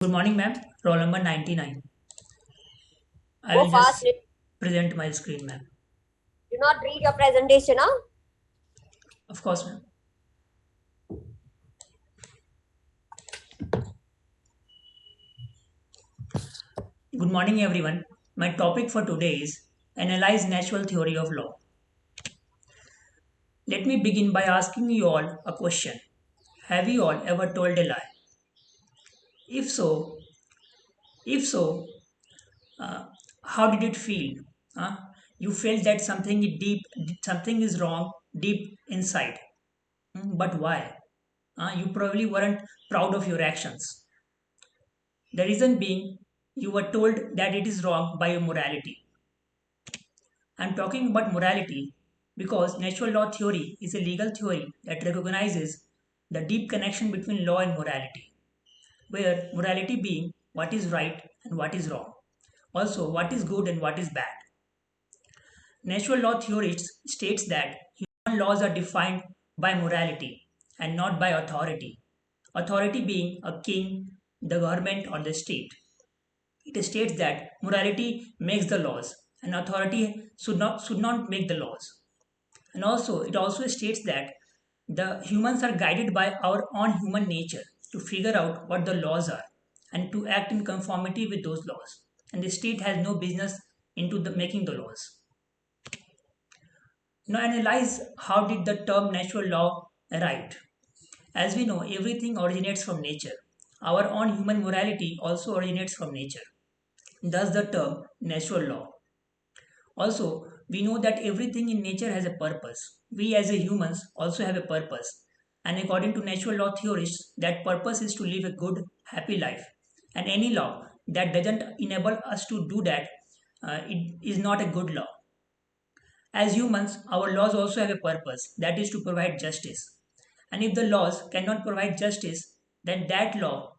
Good morning, ma'am. Roll number 99. I Go will fast. just present my screen, ma'am. Do not read your presentation, huh? Of course, ma'am. Good morning, everyone. My topic for today is Analyze Natural Theory of Law. Let me begin by asking you all a question. Have you all ever told a lie? If so, if so, uh, how did it feel? Huh? You felt that something is wrong deep inside. But why? You probably weren't proud of your actions. The reason being, you were told that it is wrong by your morality. I'm talking about morality because natural law theory is a legal theory that recognizes the deep connection between law and morality, where morality being what is right and what is wrong, also what is good and what is bad. Natural law theory states that human laws are defined by morality and not by authority. Authority being a king, the government, or the state. It states that morality makes the laws and authority should not make the laws. And also it also states that the humans are guided by our own human nature to figure out what the laws are and to act in conformity with those laws. And the state has no business into the making the laws. Now analyze how did the term natural law arrive. As we know, everything originates from nature. Our own human morality also originates from nature. Thus the term natural law. Also, we know that everything in nature has a purpose. We as a humans also have a purpose. And according to natural law theorists, that purpose is to live a good, happy life. And any law that doesn't enable us to do that, it is not a good law. As humans, our laws also have a purpose, that is to provide justice. And if the laws cannot provide justice, then that law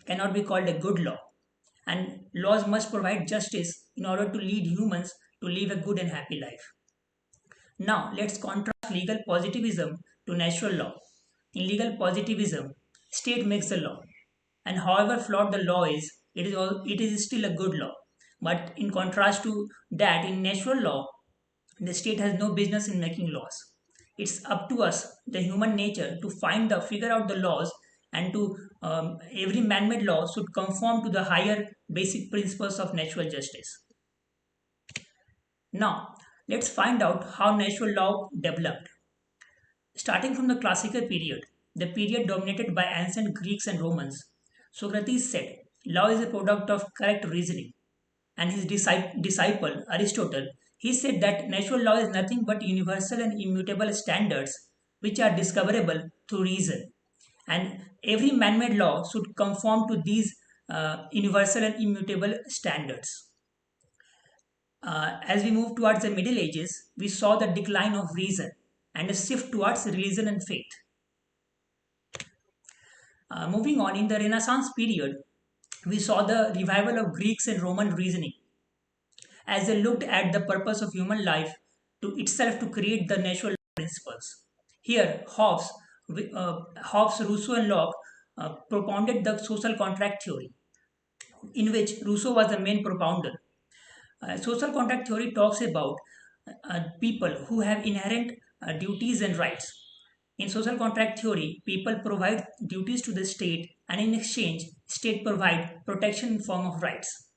cannot be called a good law. And laws must provide justice in order to lead humans to live a good and happy life. Now, let's contrast legal positivism to natural law. In legal positivism, state makes the law, and however flawed the law is, it is still a good law. But in contrast to that, in natural law, the state has no business in making laws. It's up to us, the human nature, to figure out the laws, and to every man-made law should conform to the higher basic principles of natural justice. Now, let's find out how natural law developed. Starting from the classical period, the period dominated by ancient Greeks and Romans, Socrates said, law is a product of correct reasoning. And his disciple, Aristotle, he said that natural law is nothing but universal and immutable standards which are discoverable through reason. And every man made law should conform to these universal and immutable standards. As we move towards the Middle Ages, we saw the decline of reason and a shift towards religion and faith. Moving on, in the Renaissance period, we saw the revival of Greeks and Roman reasoning as they looked at the purpose of human life to itself to create the natural principles. Here, Hobbes, Rousseau, and Locke propounded the social contract theory, in which Rousseau was the main propounder. Social contract theory talks about people who have inherent duties and rights. In social contract theory, people provide duties to the state, and in exchange, state provide protection in form of rights.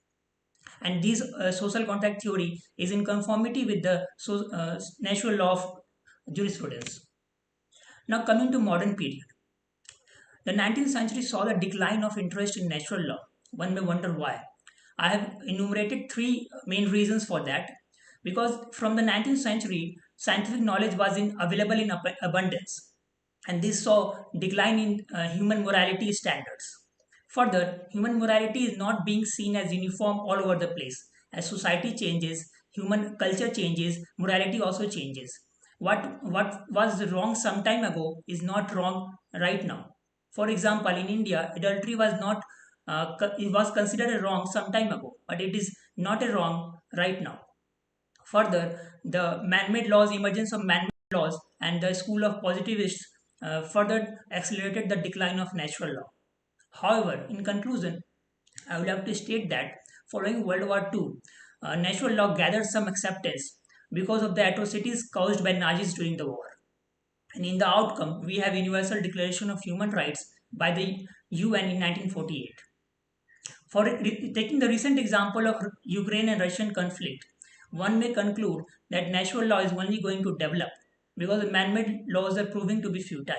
And this social contract theory is in conformity with the natural law of jurisprudence. Now coming to modern period, the 19th century saw the decline of interest in natural law. One may wonder why. I have enumerated three main reasons for that. Because from the 19th century, scientific knowledge was available in abundance, and this saw decline in human morality standards. Further, human morality is not being seen as uniform all over the place. As society changes, human culture changes, morality also changes. What was wrong some time ago is not wrong right now. For example, in India, adultery was not it was considered a wrong some time ago, but it is not a wrong right now. Further, the man-made laws, emergence of man-made laws, and the school of positivists further accelerated the decline of natural law. However, in conclusion, I would like to state that following World War II, natural law gathered some acceptance because of the atrocities caused by Nazis during the war. And in the outcome, we have Universal Declaration of Human Rights by the UN in 1948. Taking the recent example of Ukraine and Russian conflict, one may conclude that natural law is only going to develop because the man-made laws are proving to be futile.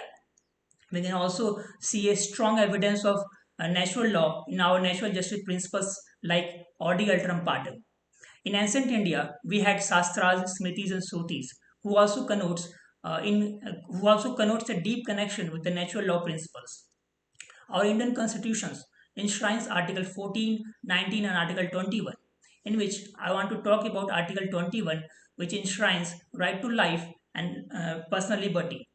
We can also see a strong evidence of natural law in our natural justice principles like Audi Alteram Partem. In ancient India, we had Sastras, Smritis, and Srutis, who also connotes a deep connection with the natural law principles. Our Indian constitutions enshrines Article 14, 19, and Article 21, in which I want to talk about Article 21, which enshrines right to life and personal liberty,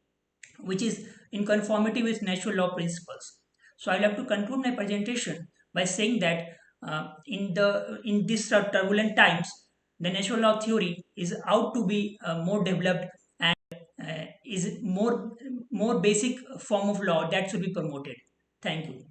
which is in conformity with natural law principles. So I'd like to conclude my presentation by saying that in these turbulent times, the natural law theory is out to be more developed and is more basic form of law that should be promoted. Thank you.